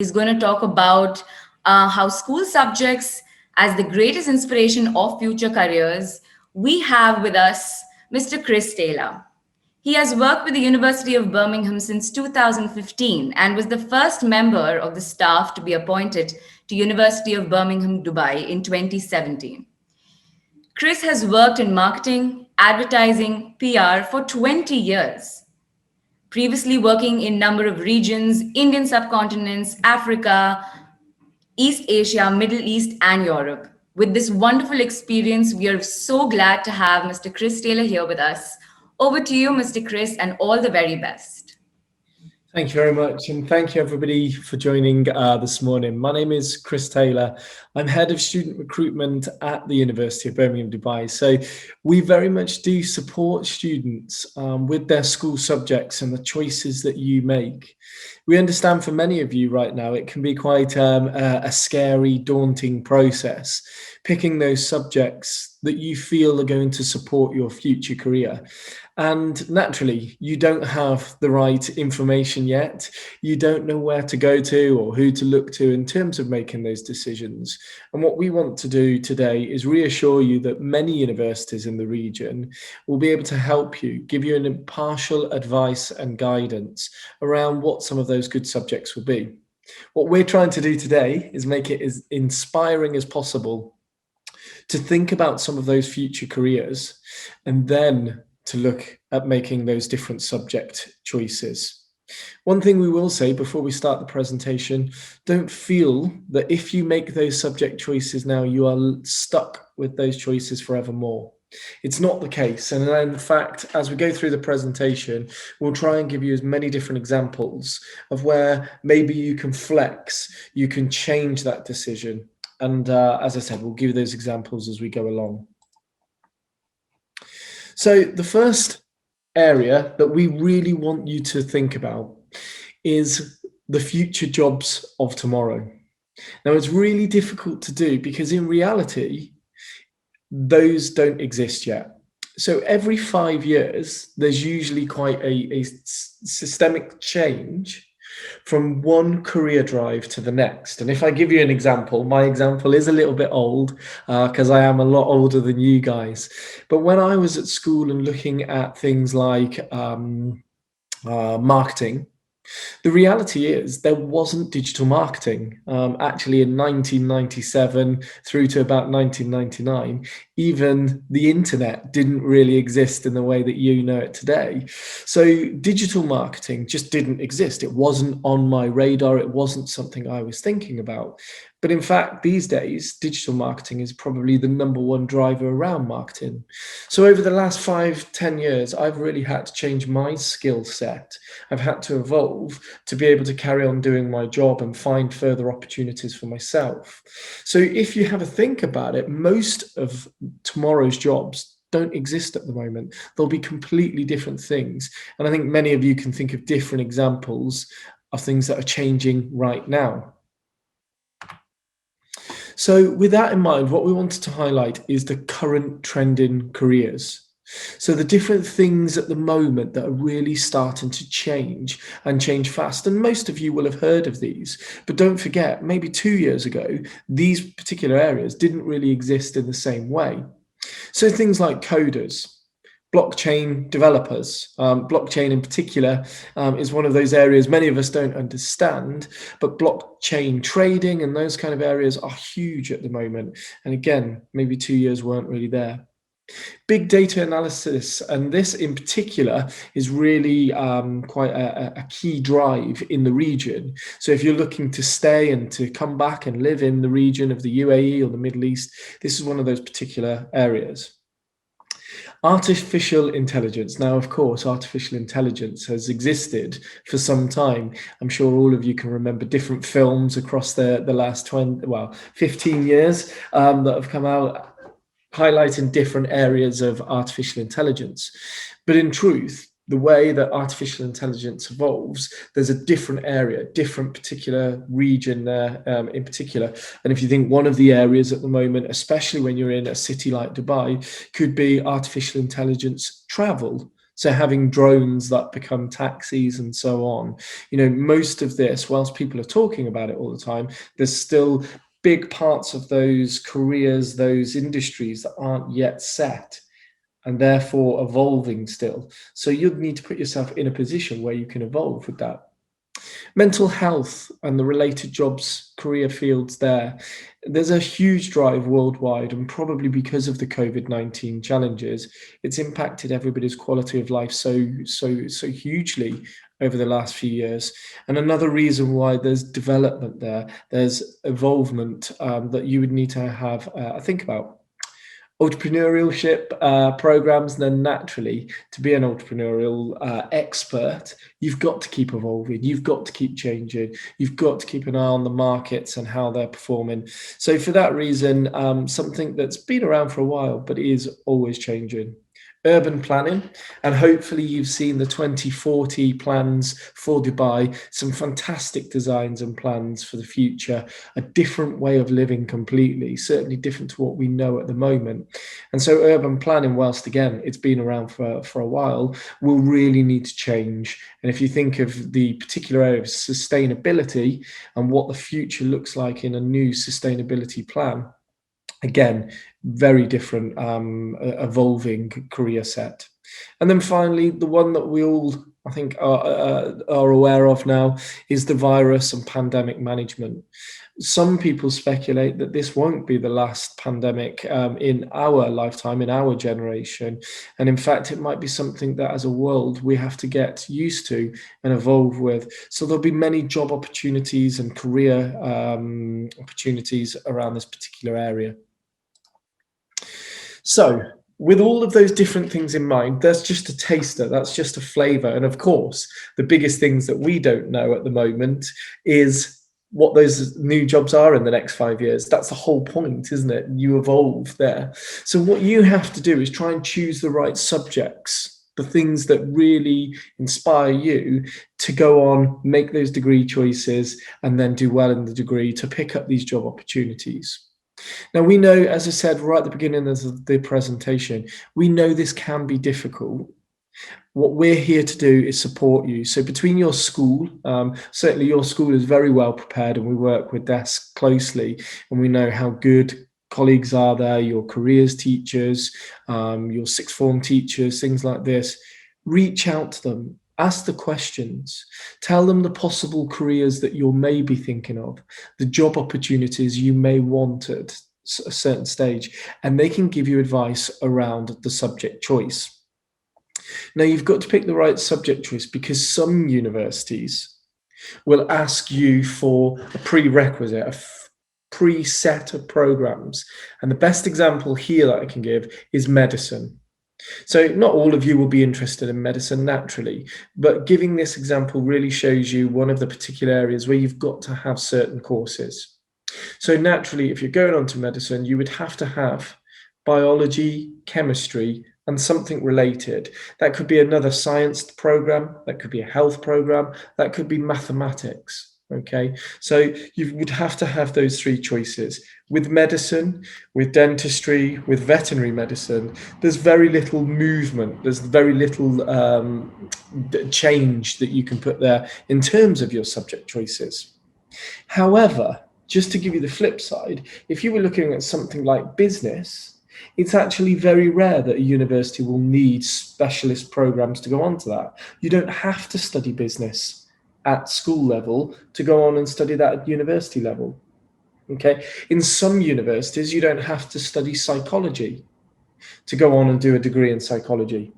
Is going to talk about how school subjects, as the greatest inspiration of future careers, we have with us Mr. Chris Taylor. He has worked with the University of Birmingham since 2015 and was the first member of the staff to be appointed to University of Birmingham, Dubai in 2017. Chris has worked in marketing, advertising, PR for 20 years, previously working in number of regions, Indian subcontinents, Africa, East Asia, Middle East, and Europe. With this wonderful experience, we are so glad to have Mr. Chris Taylor here with us. Over to you, Mr. Chris, and all the very best. Thank you very much, and thank you everybody for joining this morning. My name is Chris Taylor. I'm head of student recruitment at the University of Birmingham, Dubai. So we very much do support students with their school subjects and the choices that you make. We understand for many of you right now, it can be quite a scary, daunting process, picking those subjects that you feel are going to support your future career. And naturally, you don't have the right information yet. You don't know where to go to or who to look to in terms of making those decisions. And what we want to do today is reassure you that many universities in the region will be able to help you, give you an impartial advice and guidance around what some of those good subjects will be. What we're trying to do today is make it as inspiring as possible to think about some of those future careers and then to look at making those different subject choices. One thing we will say before we start the presentation, don't feel that if you make those subject choices now, you are stuck with those choices forevermore. It's not the case. And in fact, as we go through the presentation, we'll try and give you as many different examples of where maybe you can flex, you can change that decision. And as I said, we'll give you those examples as we go along. So the first area that we really want you to think about is the future jobs of tomorrow. Now, it's really difficult to do because in reality, those don't exist yet. So every 5 years, there's usually quite a systemic change from one career drive to the next. And if I give you an example, my example is a little bit old because I am a lot older than you guys. But when I was at school and looking at things like marketing, the reality is there wasn't digital marketing. Actually, in 1997 through to about 1999, even the internet didn't really exist in the way that you know it today. So digital marketing just didn't exist. It wasn't on my radar. It wasn't something I was thinking about. But in fact, these days, digital marketing is probably the number one driver around marketing. So over the last 5-10 years, I've really had to change my skill set. I've had to evolve to be able to carry on doing my job and find further opportunities for myself. So if you have a think about it, most of tomorrow's jobs don't exist at the moment. They'll be completely different things. And I think many of you can think of different examples of things that are changing right now. So with that in mind, what we wanted to highlight is the current trend in careers. So the different things at the moment that are really starting to change and change fast. And most of you will have heard of these, but don't forget, maybe 2 years ago, these particular areas didn't really exist in the same way. So things like coders, blockchain developers. Blockchain in particular is one of those areas many of us don't understand, but blockchain trading and those kind of areas are huge at the moment. And again, maybe 2 years weren't really there. Big data analysis, and this in particular is really quite a key drive in the region. So if you're looking to stay and to come back and live in the region of the UAE or the Middle East, this is one of those particular areas. Artificial intelligence. Now, of course, artificial intelligence has existed for some time. I'm sure all of you can remember different films across the last 15 years that have come out highlighting different areas of artificial intelligence. But in truth, the way that artificial intelligence evolves, there's a different area, different particular region there in particular. And if you think one of the areas at the moment, especially when you're in a city like Dubai, could be artificial intelligence travel. So having drones that become taxis and so on, most of this, whilst people are talking about it all the time, there's still big parts of those careers, those industries that aren't yet set and therefore evolving still. So you'd need to put yourself in a position where you can evolve with that. Mental health and the related jobs, career fields there. There's a huge drive worldwide, and probably because of the COVID-19 challenges, it's impacted everybody's quality of life so hugely over the last few years. And another reason why there's development there, there's evolvement that you would need to have think about entrepreneurship programs, then naturally, to be an entrepreneurial expert, you've got to keep evolving, you've got to keep changing, you've got to keep an eye on the markets and how they're performing. So, for that reason, something that's been around for a while but is always changing. Urban planning, and hopefully you've seen the 2040 plans for Dubai, some fantastic designs and plans for the future, a different way of living completely, certainly different to what we know at the moment. And so urban planning, whilst again it's been around for a while, will really need to change. And if you think of the particular area of sustainability and what the future looks like in a new sustainability plan, again, very different evolving career set. And then finally, the one that we all, I think, are aware of now is the virus and pandemic management. Some people speculate that this won't be the last pandemic in our lifetime, in our generation. And in fact, it might be something that as a world we have to get used to and evolve with. So there'll be many job opportunities and career opportunities around this particular area. So, with all of those different things in mind, that's just a taster, that's just a flavor. And of course, the biggest things that we don't know at the moment is what those new jobs are in the next 5 years. That's the whole point, isn't it? You evolve there. So, what you have to do is try and choose the right subjects, the things that really inspire you to go on, make those degree choices, and then do well in the degree to pick up these job opportunities. Now, we know, as I said right at the beginning of the presentation, we know this can be difficult. What we're here to do is support you. So between your school, certainly your school is very well prepared, and we work with DESK closely, and we know how good colleagues are there, your careers teachers, your sixth form teachers, things like this. Reach out to them, ask the questions, tell them the possible careers that you're maybe thinking of, the job opportunities you may want at a certain stage, and they can give you advice around the subject choice. Now, you've got to pick the right subject choice because some universities will ask you for a prerequisite, preset of programs. And the best example here that I can give is medicine. So not all of you will be interested in medicine naturally, but giving this example really shows you one of the particular areas where you've got to have certain courses. So naturally, if you're going on to medicine, you would have to have biology, chemistry, and something related. That could be another science program, that could be a health program, that could be mathematics. Okay, so you would have to have those three choices. With medicine, with dentistry, with veterinary medicine, there's very little movement, there's very little change that you can put there in terms of your subject choices. However, just to give you the flip side, if you were looking at something like business, it's actually very rare that a university will need specialist programs to go on to that. You don't have to study business at school level to go on and study that at university level. Okay, in some universities, you don't have to study psychology to go on and do a degree in psychology.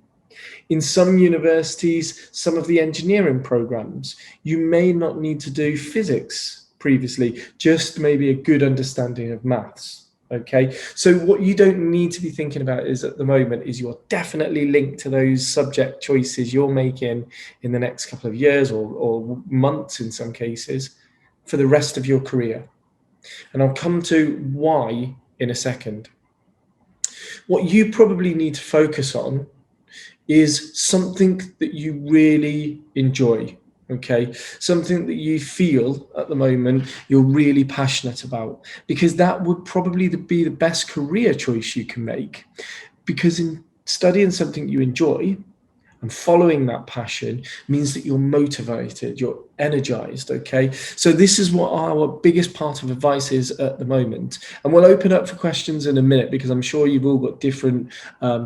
In some universities, some of the engineering programs, you may not need to do physics previously, just maybe a good understanding of maths. Okay, so what you don't need to be thinking about is at the moment is you're definitely linked to those subject choices you're making in the next couple of years or months in some cases for the rest of your career. And I'll come to why in a second. What you probably need to focus on is something that you really enjoy. Okay, something that you feel at the moment you're really passionate about, because that would probably be the best career choice you can make. Because in studying something you enjoy, And following that passion means that you're motivated, you're energized. Okay. So, this is what our biggest part of advice is at the moment. And we'll open up for questions in a minute because I'm sure you've all got different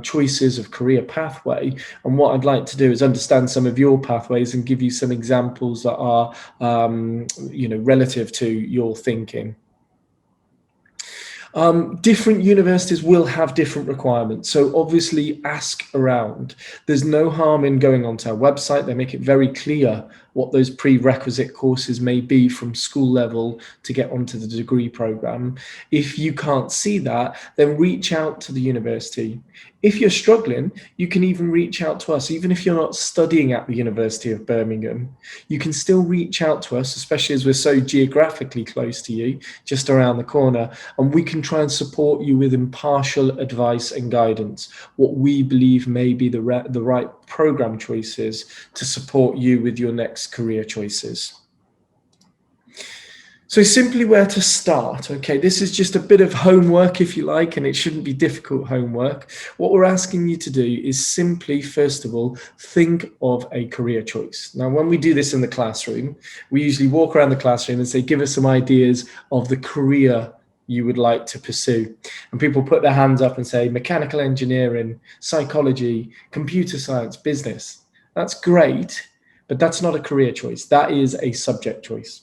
choices of career pathway. And what I'd like to do is understand some of your pathways and give you some examples that are, relative to your thinking. Different universities will have different requirements. So obviously ask around. There's no harm in going onto our website. They make it very clear what those prerequisite courses may be from school level to get onto the degree program. If you can't see that, then reach out to the university. If you're struggling, you can even reach out to us. Even if you're not studying at the University of Birmingham, you can still reach out to us, especially as we're so geographically close to you, just around the corner, and we can try and support you with impartial advice and guidance, what we believe may be the right program choices to support you with your next career choices. So simply where to start. Okay, this is just a bit of homework, if you like, and it shouldn't be difficult homework. What we're asking you to do is simply, first of all, think of a career choice. Now, when we do this in the classroom, we usually walk around the classroom and say, give us some ideas of the career you would like to pursue. And people put their hands up and say mechanical engineering, psychology, computer science, business. That's great, but that's not a career choice. That is a subject choice.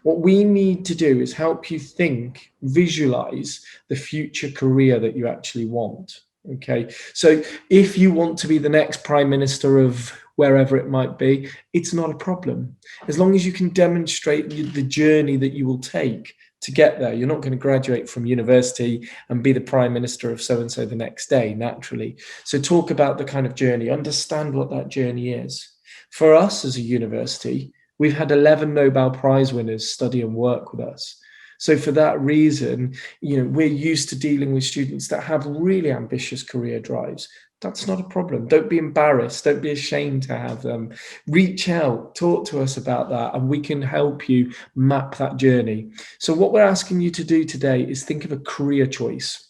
What we need to do is help you think, visualize the future career that you actually want. Okay. So if you want to be the next prime minister of wherever it might be, it's not a problem. As long as you can demonstrate the journey that you will take to get there. You're not going to graduate from university and be the prime minister of so and so the next day, naturally. So talk about the kind of journey, understand what that journey is. For us as a university, we've had 11 Nobel Prize winners study and work with us. So for that reason, we're used to dealing with students that have really ambitious career drives. That's not a problem. Don't be embarrassed. Don't be ashamed to have them. Reach out, talk to us about that, and we can help you map that journey. So what we're asking you to do today is think of a career choice.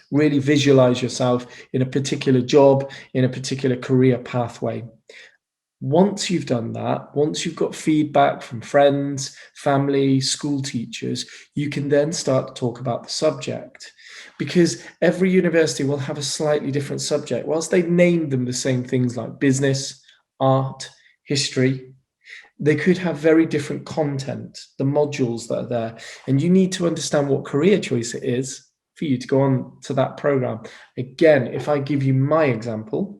Really visualize yourself in a particular job, in a particular career pathway. Once you've done that, once you've got feedback from friends, family, school teachers, you can then start to talk about the subject. Because every university will have a slightly different subject. Whilst they've named them the same things like business, art, history, they could have very different content, the modules that are there. And you need to understand what career choice it is for you to go on to that program. Again, if I give you my example,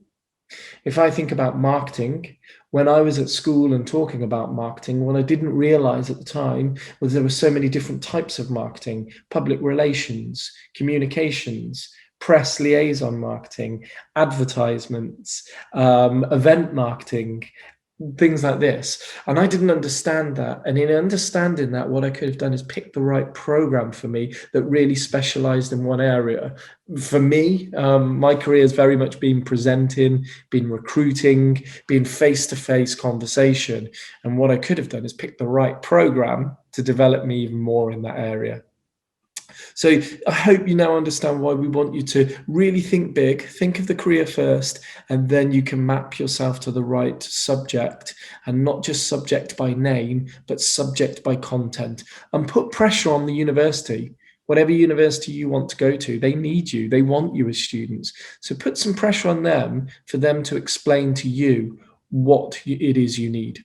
if I think about marketing, when I was at school and talking about marketing, what I didn't realize at the time was there were so many different types of marketing: public relations, communications, press liaison marketing, advertisements, event marketing, things like this. And I didn't understand that. And in understanding that, what I could have done is pick the right program for me that really specialized in one area. For me, my career has very much been presenting, been recruiting, been face-to-face conversation. And what I could have done is pick the right program to develop me even more in that area. So I hope you now understand why we want you to really think big, think of the career first, and then you can map yourself to the right subject, and not just subject by name, but subject by content, and put pressure on the university. Whatever university you want to go to, they need you. They want you as students. So put some pressure on them for them to explain to you what it is you need.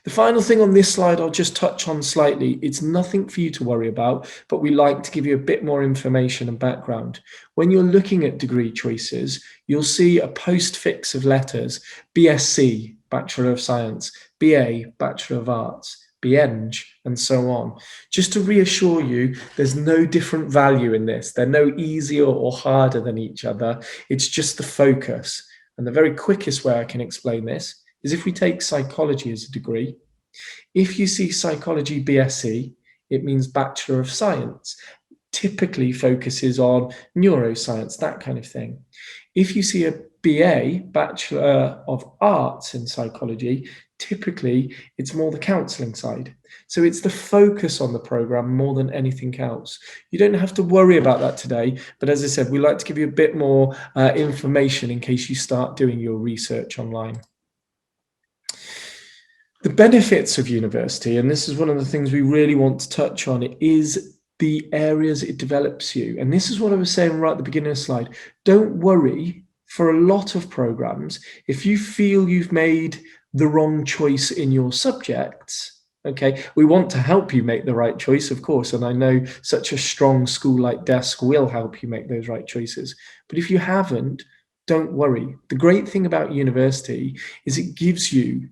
The final thing on this slide, I'll just touch on slightly. It's nothing for you to worry about, but we like to give you a bit more information and background. When you're looking at degree choices, you'll see a postfix of letters: BSc, Bachelor of Science, BA, Bachelor of Arts, BEng, and so on. Just to reassure you, there's no different value in this. They're no easier or harder than each other. It's just the focus. And the very quickest way I can explain this is if we take psychology as a degree. If you see psychology BSc, it means Bachelor of Science, typically focuses on neuroscience, that kind of thing. If you see a BA, Bachelor of Arts in psychology, typically it's more the counselling side. So it's the focus on the program more than anything else. You don't have to worry about that today, but as I said, we like to give you a bit more information in case you start doing your research online. The benefits of university, and this is one of the things we really want to touch on, is the areas it develops you. And this is what I was saying right at the beginning of the slide. Don't worry for a lot of programs if you feel you've made the wrong choice in your subjects. Okay, we want to help you make the right choice, of course, and I know such a strong school like Desk will help you make those right choices. But if you haven't, don't worry. The great thing about university is it gives you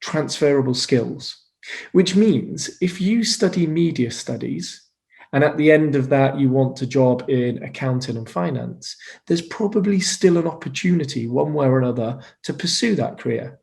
transferable skills, which means if you study media studies and at the end of that you want a job in accounting and finance, there's probably still an opportunity one way or another to pursue that career.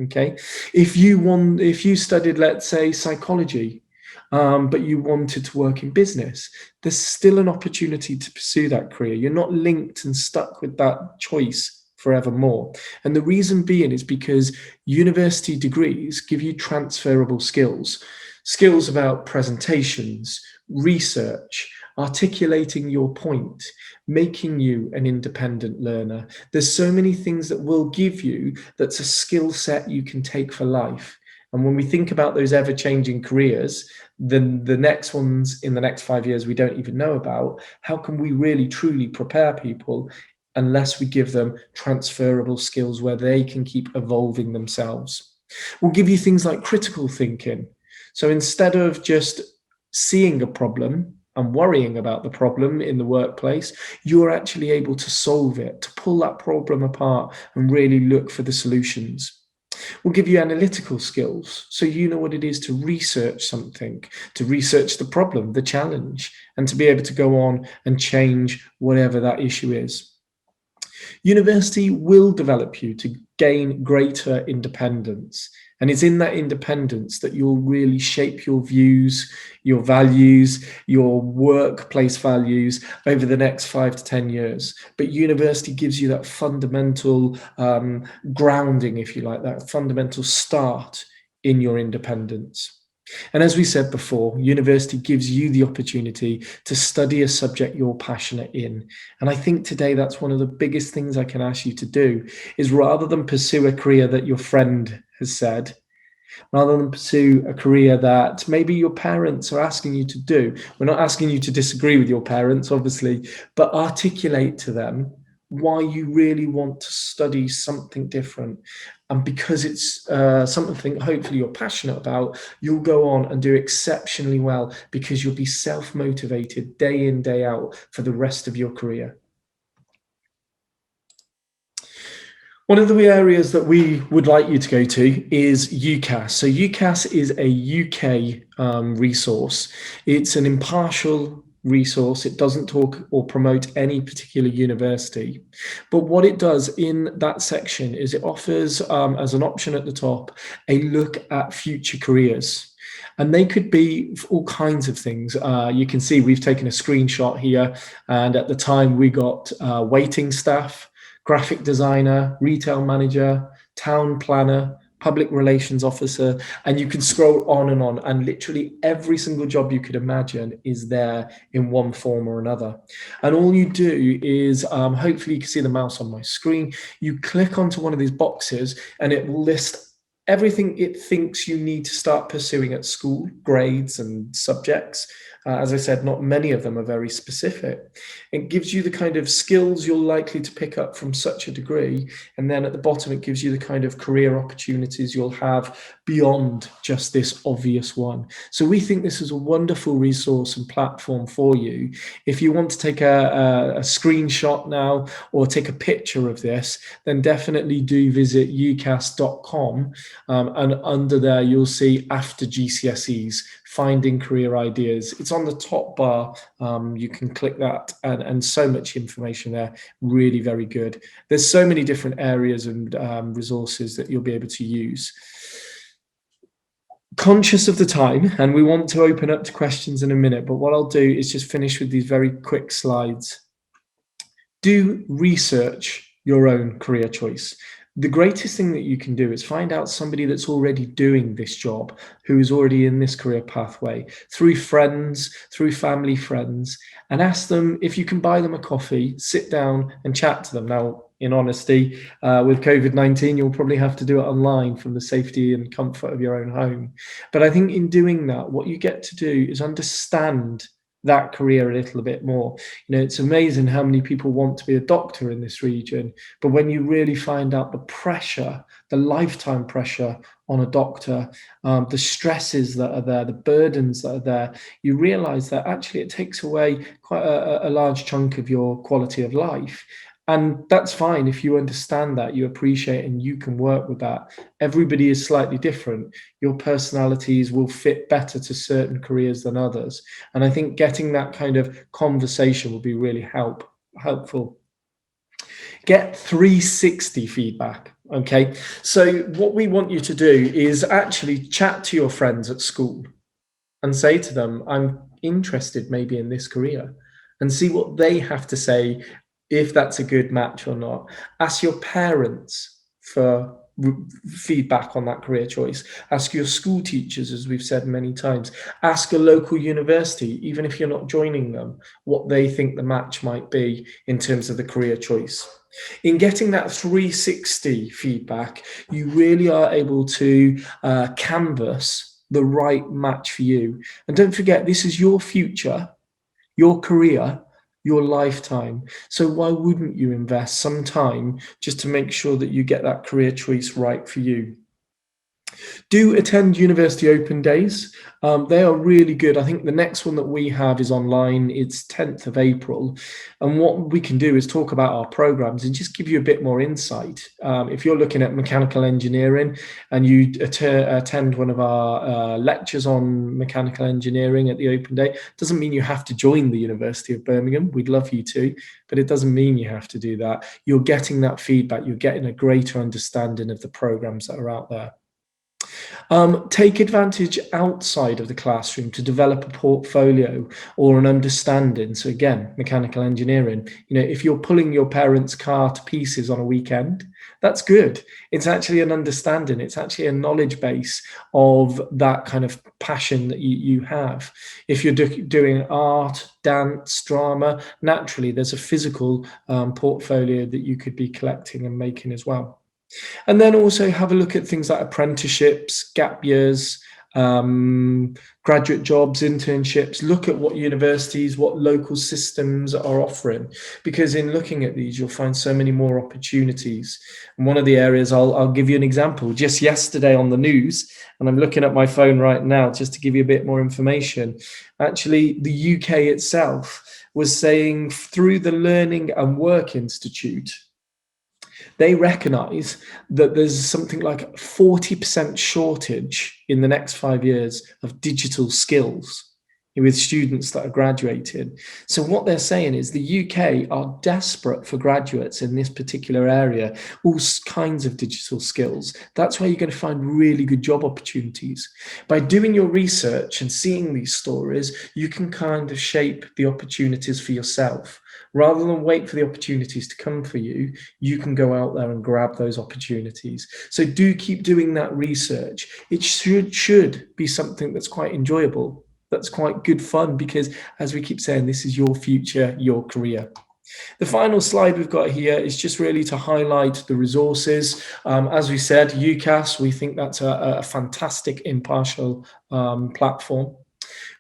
Okay, if you studied, let's say, psychology, but you wanted to work in business, there's still an opportunity to pursue that career. You're not linked and stuck with that choice forevermore. And the reason being is because university degrees give you transferable skills, skills about presentations, research, articulating your point, making you an independent learner. There's so many things that will give you that's a skill set you can take for life. And when we think about those ever changing careers, then the next ones in the next 5 years we don't even know about, how can we really truly prepare people unless we give them transferable skills where they can keep evolving themselves? We'll give you things like critical thinking. So instead of just seeing a problem and worrying about the problem in the workplace, you're actually able to solve it, to pull that problem apart and really look for the solutions. We'll give you analytical skills, so you know what it is to research something, to research the problem, the challenge, and to be able to go on and change whatever that issue is. University will develop you to gain greater independence. And it's in that independence that you'll really shape your views, your values, your workplace values over the next 5 to 10 years. But university gives you that fundamental grounding, if you like, that fundamental start in your independence. And as we said before, university gives you the opportunity to study a subject you're passionate in. And I think today that's one of the biggest things I can ask you to do is rather than pursue a career that your friend has said, rather than pursue a career that maybe your parents are asking you to do. We're not asking you to disagree with your parents, obviously, but articulate to them why you really want to study something different. And because it's something hopefully you're passionate about, you'll go on and do exceptionally well because you'll be self-motivated day in, day out for the rest of your career. One of the areas that we would like you to go to is UCAS. So UCAS is a UK resource. It's an impartial resource. It doesn't talk or promote any particular university. But what it does in that section is it offers, as an option at the top, a look at future careers. And they could be all kinds of things. You can see we've taken a screenshot here. And at the time we got waiting staff, graphic designer, retail manager, town planner, public relations officer, and you can scroll on, and literally every single job you could imagine is there in one form or another. And all you do is, hopefully you can see the mouse on my screen, you click onto one of these boxes and it will list everything it thinks you need to start pursuing at school, grades and subjects. As I said, not many of them are very specific. It gives you the kind of skills you're likely to pick up from such a degree. And then at the bottom, it gives you the kind of career opportunities you'll have beyond just this obvious one. So we think this is a wonderful resource and platform for you. If you want to take a screenshot now or take a picture of this, then definitely do visit ucas.com. And under there, you'll see after GCSEs, finding career ideas. It's on the top bar. You can click that and so much information there. Really very good. There's so many different areas and resources that you'll be able to use. Conscious of the time, and we want to open up to questions in a minute, but what I'll do is just finish with these very quick slides. Do research your own career choice. the greatest thing that you can do is find out somebody that's already doing this job, who is already in this career pathway, through friends, through family friends, and ask them if you can buy them a coffee, sit down and chat to them. Now, in honesty, with COVID-19, you'll probably have to do it online from the safety and comfort of your own home. But I think in doing that, what you get to do is understand that career a little bit more. It's amazing how many people want to be a doctor in this region, but when you really find out the pressure, the lifetime pressure on a doctor, the stresses that are there, the burdens that are there, you realize that actually it takes away quite a large chunk of your quality of life. And that's fine if you understand that, you appreciate, and you can work with that. Everybody is slightly different. Your personalities will fit better to certain careers than others. And I think getting that kind of conversation will be really helpful. Get 360 feedback. Okay. So what we want you to do is actually chat to your friends at school and say to them, I'm interested maybe in this career, and see what they have to say, if that's a good match or not. Ask your parents for feedback on that career choice. Ask your school teachers, as we've said many times. Ask a local university, even if you're not joining them, what they think the match might be in terms of the career choice. In getting that 360 feedback, you really are able to canvas the right match for you. And don't forget, this is your future, your career, your lifetime. So why wouldn't you invest some time just to make sure that you get that career choice right for you? Do attend university open days. They are really good. I think the next one that we have is online. It's 10th of April. And what we can do is talk about our programs and just give you a bit more insight. If you're looking at mechanical engineering and you attend one of our lectures on mechanical engineering at the open day, doesn't mean you have to join the University of Birmingham. We'd love you to, but it doesn't mean you have to do that. You're getting that feedback. You're getting a greater understanding of the programs that are out there. Take advantage outside of the classroom to develop a portfolio or an understanding. So again, mechanical engineering, if you're pulling your parents' car to pieces on a weekend, that's good. It's actually an understanding. It's actually a knowledge base of that kind of passion that you have. If you're doing art, dance, drama, naturally there's a physical portfolio that you could be collecting and making as well. And then also have a look at things like apprenticeships, gap years, graduate jobs, internships. Look at what universities, what local systems are offering, because in looking at these, you'll find so many more opportunities. And one of the areas, I'll give you an example. Just yesterday on the news, and I'm looking at my phone right now just to give you a bit more information. Actually, the UK itself was saying through the Learning and Work Institute, they recognize that there's something like 40% shortage in the next 5 years of digital skills with students that are graduating. So what they're saying is the UK are desperate for graduates in this particular area, all kinds of digital skills. That's where you're going to find really good job opportunities. By doing your research and seeing these stories, you can kind of shape the opportunities for yourself. Rather than wait for the opportunities to come for you, you can go out there and grab those opportunities. So do keep doing that research. It should be something that's quite enjoyable, that's quite good fun, because as we keep saying, this is your future, your career. The final slide we've got here is just really to highlight the resources. As we said, UCAS, we think that's a fantastic impartial platform.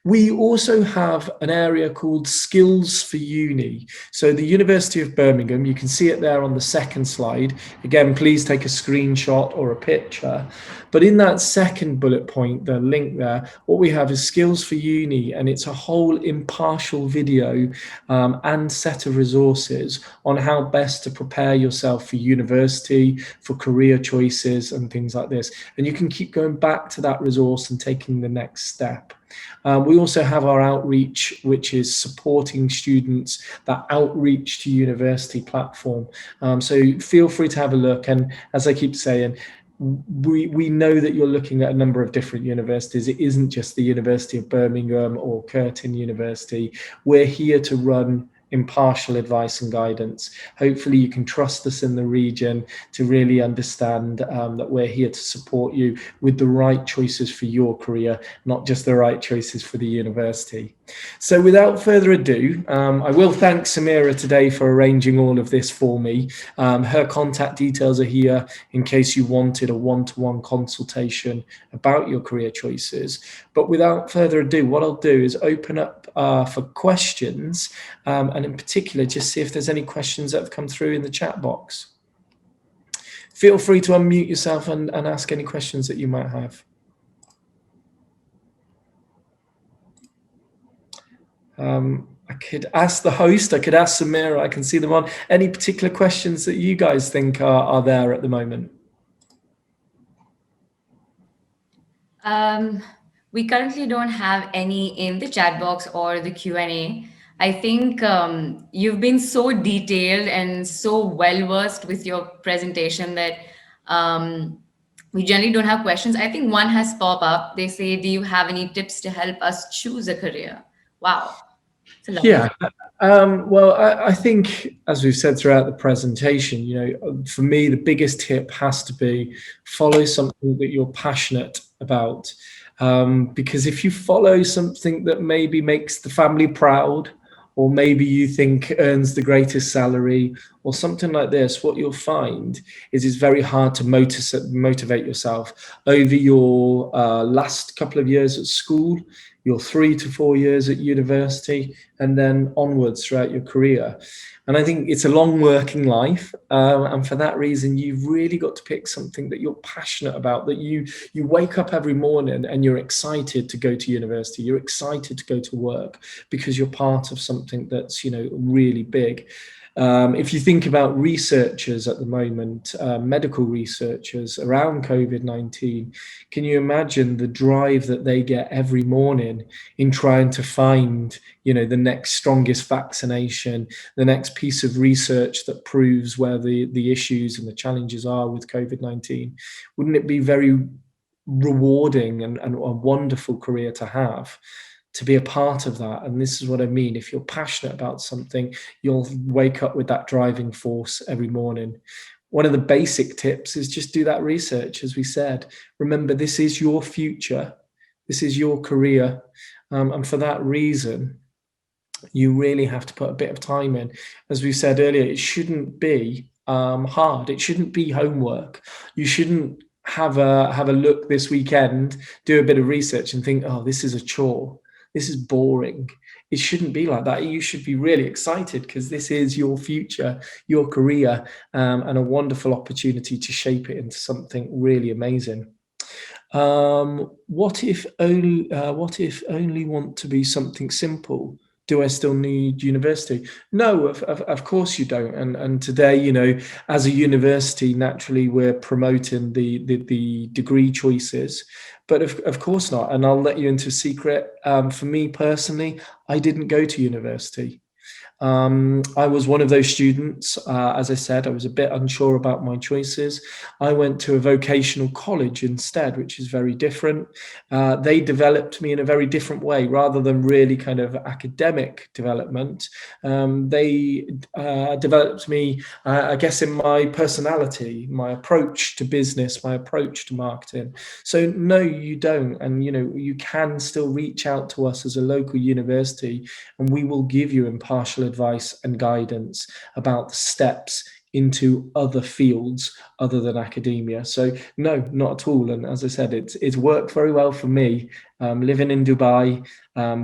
We also have an area called Skills for Uni. So the University of Birmingham, you can see it there on the second slide. Again, please take a screenshot or a picture. But in that second bullet point, the link there, what we have is Skills for Uni, and it's a whole impartial video and set of resources on how best to prepare yourself for university, for career choices and things like this. And you can keep going back to that resource and taking the next step. We also have our outreach, which is supporting students, that outreach to university platform. So feel free to have a look. And as I keep saying, we know that you're looking at a number of different universities. It isn't just the University of Birmingham or Curtin University. We're here to run impartial advice and guidance. Hopefully, you can trust us in the region to really understand that we're here to support you with the right choices for your career, not just the right choices for the university. So, without further ado, I will thank Samira today for arranging all of this for me. Her contact details are here in case you wanted a one-to-one consultation about your career choices. But without further ado, what I'll do is open up for questions, and in particular, just see if there's any questions that have come through in the chat box. Feel free to unmute yourself and ask any questions that you might have. I could ask the host, I could ask Samira, I can see them on. Any particular questions that you guys think are there at the moment? We currently don't have any in the chat box or the Q&A. I think you've been so detailed and so well versed with your presentation that um, we generally don't have questions. I think one has popped up. They say, "Do you have any tips to help us choose a career?" Wow, it's a lovely. Yeah. Well, I think, as we've said throughout the presentation, for me, the biggest tip has to be follow something that you're passionate about. Because if you follow something that maybe makes the family proud, or maybe you think earns the greatest salary, or something like this, what you'll find is it's very hard to motivate yourself over your last couple of years at school, your 3 to 4 years at university, and then onwards throughout your career. And I think it's a long working life, and for that reason, you've really got to pick something that you're passionate about. That you wake up every morning and you're excited to go to university. You're excited to go to work because you're part of something that's really big. If you think about researchers at the moment, medical researchers around COVID-19, can you imagine the drive that they get every morning in trying to find, the next strongest vaccination, the next piece of research that proves where the issues and the challenges are with COVID-19? Wouldn't it be very rewarding and a wonderful career to have? To be a part of that. And this is what I mean. If you're passionate about something, you'll wake up with that driving force every morning. One of the basic tips is just do that research, as we said. Remember, this is your future, this is your career. And for that reason, you really have to put a bit of time in. As we said earlier, it shouldn't be hard. It shouldn't be homework. You shouldn't have a look this weekend, do a bit of research, and think, "Oh, this is a chore. This is boring." It shouldn't be like that. You should be really excited because this is your future, your career, and a wonderful opportunity to shape it into something really amazing. What if only want to be something simple? Do I still need university? No, of course you don't. And today, as a university, naturally we're promoting the degree choices, but of course not. And I'll let you into a secret. For me personally, I didn't go to university. I was one of those students. As I said, I was a bit unsure about my choices. I went to a vocational college instead, which is very different. They developed me in a very different way, rather than really kind of academic development. They developed me, I guess, in my personality, my approach to business, my approach to marketing. So no, you don't. And you can still reach out to us as a local university, and we will give you impartial advice and guidance about the steps into other fields other than academia. So no, not at all. And as I said, it's worked very well for me, living in Dubai,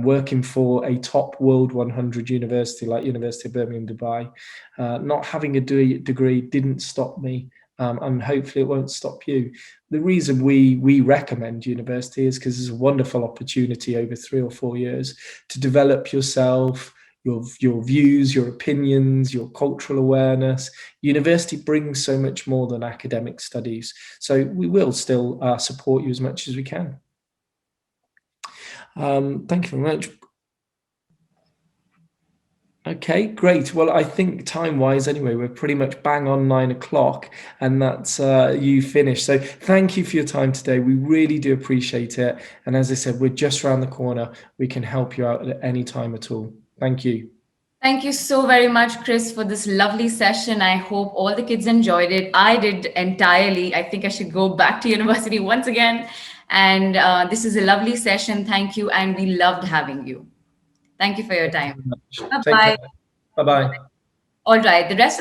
working for a top world 100 university like University of Birmingham, Dubai. Not having a degree didn't stop me, and hopefully it won't stop you. The reason we recommend university is because it's a wonderful opportunity over 3 or 4 years to develop yourself, your views, your opinions, your cultural awareness. University brings so much more than academic studies. So we will still support you as much as we can. Thank you very much. Okay, great. Well, I think time-wise, anyway, we're pretty much bang on 9 o'clock, and that's you finished. So thank you for your time today. We really do appreciate it. And as I said, we're just around the corner. We can help you out at any time at all. Thank you. Thank you so very much, Chris, for this lovely session. I hope all the kids enjoyed it. I did entirely. I think I should go back to university once again. And this is a lovely session. Thank you. And we loved having you. Thank you for your Thank time. you very much. Bye Take care. bye. Bye bye. All right. The rest of